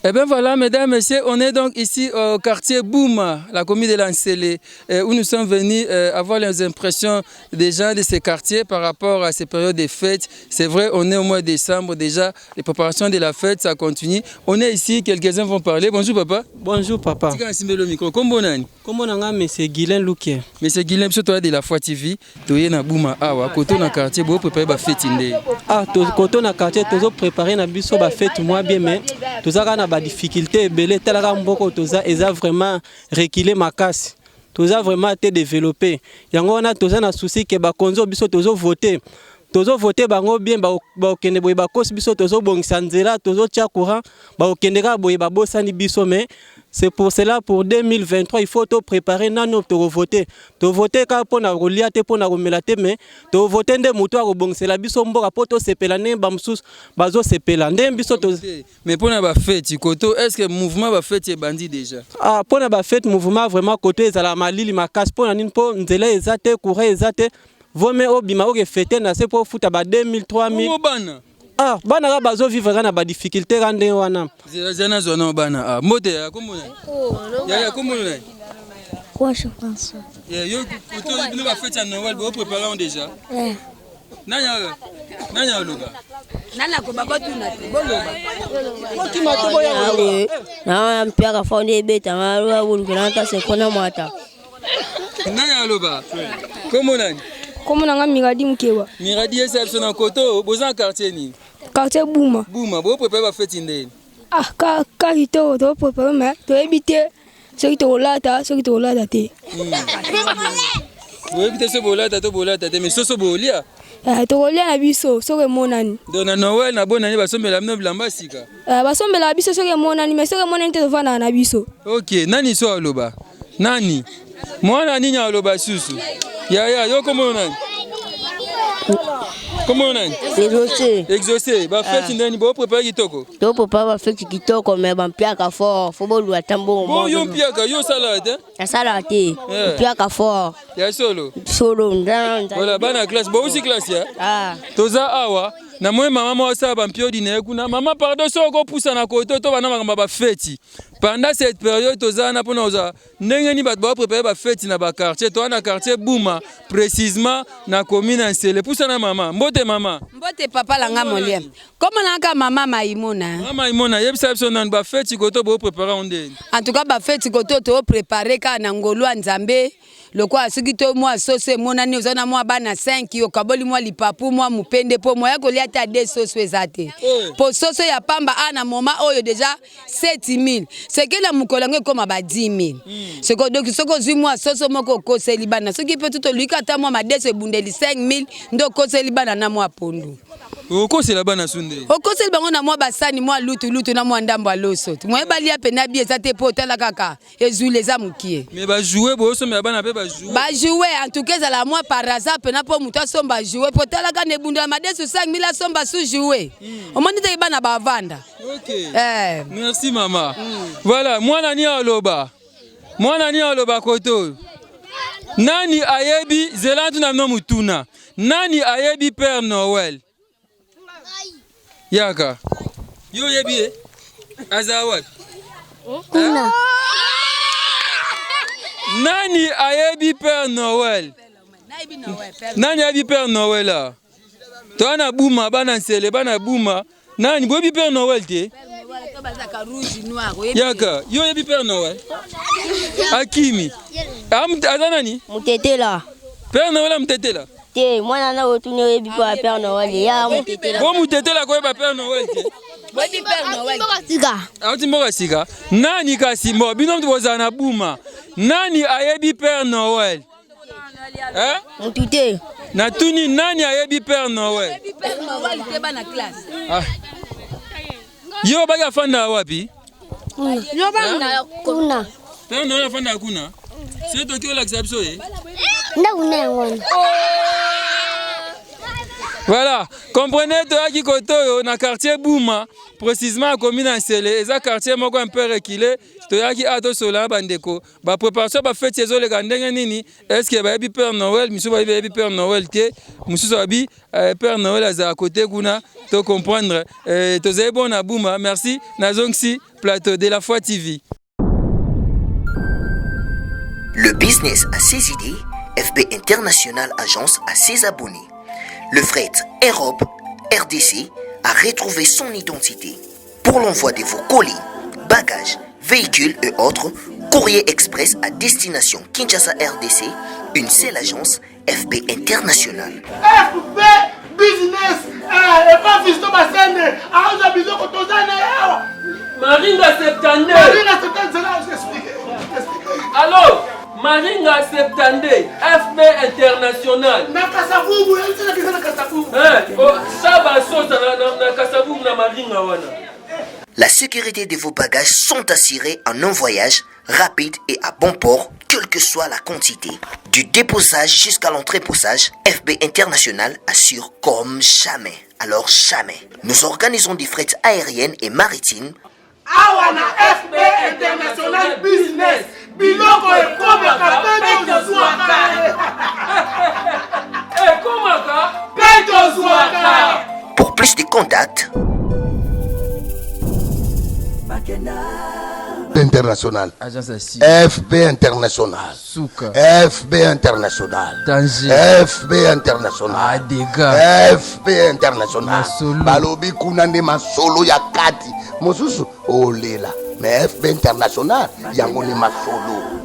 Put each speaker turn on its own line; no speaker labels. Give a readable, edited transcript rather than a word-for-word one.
Eh bien voilà, mesdames, messieurs, on est donc ici au quartier Bouma, la commune de Lancelé, où nous sommes venus avoir les impressions des gens de ces quartiers par rapport à ces périodes de fêtes. C'est vrai, on est au mois de décembre déjà, les préparations de la fête, ça continue. On est ici, quelques-uns vont parler. Bonjour papa.
Bonjour papa.
Tu as le micro. Comment on
a monsieur Guilain Loukier.
Monsieur Guilain, tu es de la Foi TV, tu es na Bouma, awa, côté na quartier, vous préparez la fête.
Ah, côté na quartier, tu as préparé na biso la fête, moi bien, mais tu as difficulté belé talaka mboko toza eza vraiment reculer ma casse toza vraiment été développé yango wana toza na souci que ba konzo biso tozo voter bango bien ba okende boye ba kosi biso tozo bongisa nzela tozo tia courant ba okendeka boye ba bosani biso mais c'est pour cela pour 2023 il faut to préparer nano to voter ka pona rolia te pona romela te mais to voter nde muto a bongisa biso mboka poto sepela ne ba msus bazo sepela nde biso to
mais pona ba fête koto est-ce que mouvement ba fête est bandit déjà
ah pona ba fête mouvement vraiment côté ezala malili makas pona nini po nzela ezate courant ezate vome obima oke fêter na se pour futa ba 2000 3000 ah bana ga bazo vivre na ba difficulté rande wana
zana zona bana ah mode ya komona ya komona
quoi je pense
yo koto bino ba fête ya Noël vous préparez déjà nanya loga
nana ko baba tuna boloba
ki matuko ya
na mpia ka fonde beta ngalo bulukana se kona mata
nanya loba komona
Comment on a Miradi Mkewa?
Miradi est sur notre côté, vous en quartier ni?
Quartier Bouma.
Bouma, vous préparez la fête indé?
Ah, car il te prépare, mais tu habites ce qui te roule ta, ce qui te roule ta tête.
Vous habitez ce bolata, mais ce bolia?
Tu roules à biso, ce que mon ami.
Dans la Noël, na bonne année, va sommer la noble lambasika.
Va sommer la biso, ce que mon ami, mais ce que mon ami te vend à biso.
Ok, nani so aloba? Nani? Moi, nani nya aloba susu? Ya, yo comment on a? Comment on a? Exaucé. Bah fête indeni bo préparer kitoko.
To papa va fête kitoko mais ban piaka fort, faut bolu atambo.
Bon yo piaka, yo salade.
La salade. Piaka fort.
Ya solo.
Ndanda.
Voilà, bana classe, bo aussi classe ya.
Ah.
Toza awa. Na moi maman moi ça ba mpio dine kuna. Maman pardon so ko poussa na koto to bana ngamba ba fête. Pendant cette période toza na pona oza ndenge ni ba préparer ba fête na ba quartier, to na quartier Bouma précisément na commune Lancelé. Poussa na maman. Mbote maman.
Mbote papa langa molia. Comment nanga maman Maïmona?
Maman Maïmona, yebisa biso nan ba fête koto bo préparer onde.
En tout cas ba fête koto to préparer ka na ngolo Nzambe. Le quoi ce qui te moi sauce monani ozana moi bana 5 yo kaboli moi lipapu moi mupende po moi ko liata des sauce ezate. Po sauce ya pamba ana moma oyo déjà 7000. C'est que la mukolango comme ba 10000. C'est que donc ce que zui moi sauce moko ko selibana. Ce qui peut tout lui kata moi ma dese bundeli 5000 ndo ko selibana na moi pondu.
Oko c'est la bana sunde.
Oko c'est bango na moi basani moi lutu na moi ndambo aloso. Moi bali ya pena bi ezate po tala kaka ezui les amukie.
Mais ba jouer bo so me bana pe ba jouer.
Ba jouer en tout cas la moi par hasard pena po muta somba jouer po tala ka ne bunda ma desu 5000 somba sou jouer. O moni te bana ba vanda.
OK. Merci maman. Voilà, moi nani aloba. Moi nani aloba koto. Nani ayebi zelantu na no mutuna. Nani ayebi Père Noël. Yaka. Yo yebi azawat.
Kuna.
Nani ayebi Père Noël. Nani ayebi Père Noël là. Toi na Bouma bana Nsele bana Bouma. Nani boyebi Père Noël te? Yaka. Yo yebi Père Noël. Akimi. Azanani?
Mutete là.
Père Noël mutete là.
Te moi na otuni yebi pa Père Noël ya mutete là.
Bon mutete là ko ba Père Noël te.
Boyebi Père Noël.
Sika.
Ati mboka sika. Nani kasi mbo bino mboza na Bouma. Nani ayebi Père Noël? Hein?
Mutete.
Na tuni nani ayebi Père Noël?
Père Noël te bana classe.
Ah. Yo baga fanda wapi?
Yo bana kuna.
Père Noël fanda kuna. C'est toi qui la xabso eh.
Nda kuna ngona.
Voilà, comprenez toyaki kotoyo na quartier Bouma, précisément à commune Ansele, et ça quartier moko un peu reculé, toyaki ato sola bandeko, ba préparation ba fête saison le gandenge nini, est-ce que ba bi Père Noël, misu ba bi Père Noël té, misu ba bi Père Noël aza à côté kuna, to comprendre, to zé bon na Bouma, merci, nazongsi plateau de la Foi TV.
Le business a ses idées, FB International Agence a ses abonnés. Le fret Europe, RDC, a retrouvé son identité. Pour l'envoi de vos colis, bagages, véhicules et autres, courrier express à destination Kinshasa RDC, une seule agence, FB International.
FB Business, et pas Fiston Bassene, à Ozabizo Kotozane.
Maringa Septande.
Maringa Septande, c'est là, j'explique.
Alors, Maringa Septande, FB International.
Na Kasavubu, elle sait que c'est na Kasavubu.
Ça va sauter na Kasavubu na Maringa wana.
La sécurité de vos bagages sont assurées en un voyage rapide et à bon port, quelle que soit la quantité. Du déposage jusqu'à l'entreposage, FB International assure comme jamais. Alors jamais. Nous organisons des frettes aériennes et maritimes.
Awana FB International Business. Biloko et comme Peto Zouaka. Peto Zouaka.
Pour plus de contacts,
International. FB International.
Souka.
FB International.
Danger.
FB International.
Dégâts.
FB International.
Masolo.
Balobi kunande masolo ya kati. Mosusu olela. Mais FB International yango ni masolo.